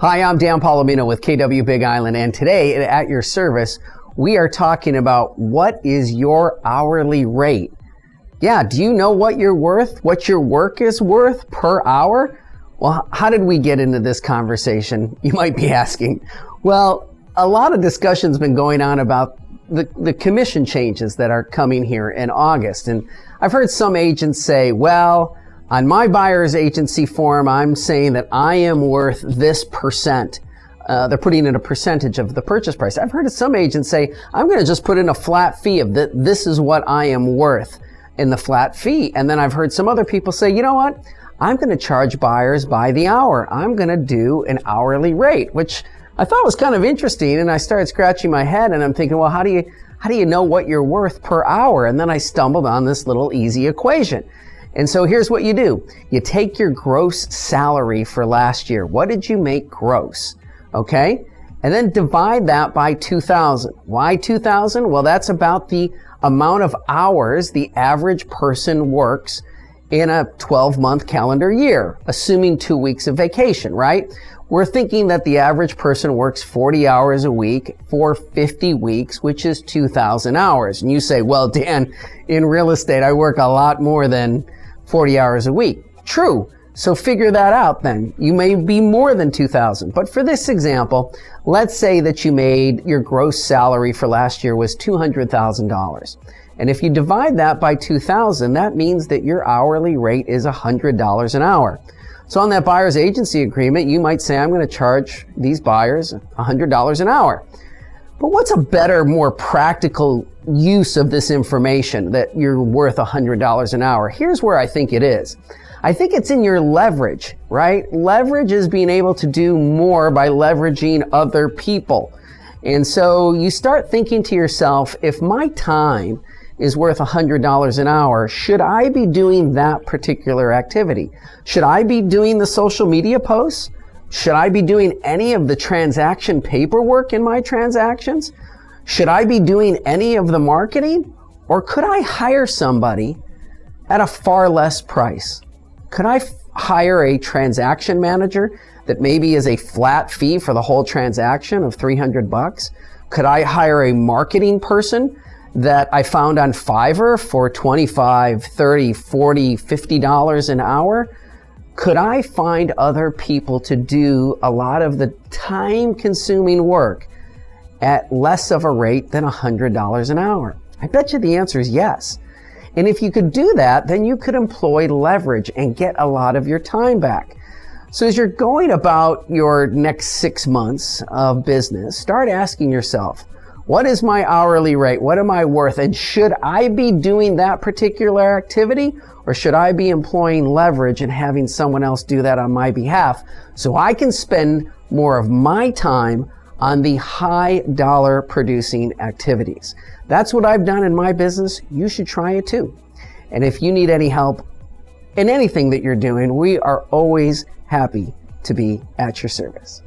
Hi, I'm Dan Polimino with KW Big Island, and today at Your Service, we are talking about what is your hourly rate. Yeah, do you know what you're worth, what your work is worth per hour? Well, how did we get into this conversation? You might be asking. Well, a lot of discussion's been going on about the commission changes that are coming here in August. And I've heard some agents say, well, on my buyer's agency form, I'm saying that I am worth this percent. They're putting in a percentage of the purchase price. I've heard some agents say, I'm going to just put in a flat fee of this is what I am worth in the flat fee. And then I've heard some other people say, you know what? I'm going to charge buyers by the hour. I'm going to do an hourly rate, which I thought was kind of interesting. And I started scratching my head and I'm thinking, well, how do you know what you're worth per hour? And then I stumbled on this little easy equation. And so here's what you do. You take your gross salary for last year. What did you make gross? Okay? And then divide that by 2,000. Why 2,000? Well, that's about the amount of hours the average person works in a 12-month calendar year, assuming 2 weeks of vacation, right? We're thinking that the average person works 40 hours a week for 50 weeks, which is 2,000 hours. And you say, well, Dan, in real estate, I work a lot more than 40 hours a week. True. So figure that out then. You may be more than 2,000. But for this example, let's say that you made your gross salary for last year was $200,000. And if you divide that by 2,000, that means that your hourly rate is $100 an hour. So on that buyer's agency agreement, you might say, I'm going to charge these buyers $100 an hour. But what's a better, more practical use of this information that you're worth $100 an hour? Here's where I think it is. I think it's in your leverage, right? Leverage is being able to do more by leveraging other people. And so you start thinking to yourself, if my time is worth $100 an hour, should I be doing that particular activity? Should I be doing the social media posts? Should I be doing any of the transaction paperwork in my transactions? Should I be doing any of the marketing? Or could I hire somebody at a far less price? Could I hire a transaction manager that maybe is a flat fee for the whole transaction of $300? Could I hire a marketing person that I found on Fiverr for $25, $30, $40, $50 an hour? Could I find other people to do a lot of the time-consuming work at less of a rate than $100 an hour? I bet you the answer is yes. And if you could do that, then you could employ leverage and get a lot of your time back. So as you're going about your next 6 months of business, start asking yourself, what is my hourly rate? What am I worth? And should I be doing that particular activity? Or should I be employing leverage and having someone else do that on my behalf so I can spend more of my time on the high dollar producing activities? That's what I've done in my business. You should try it too. And if you need any help in anything that you're doing, we are always happy to be at your service.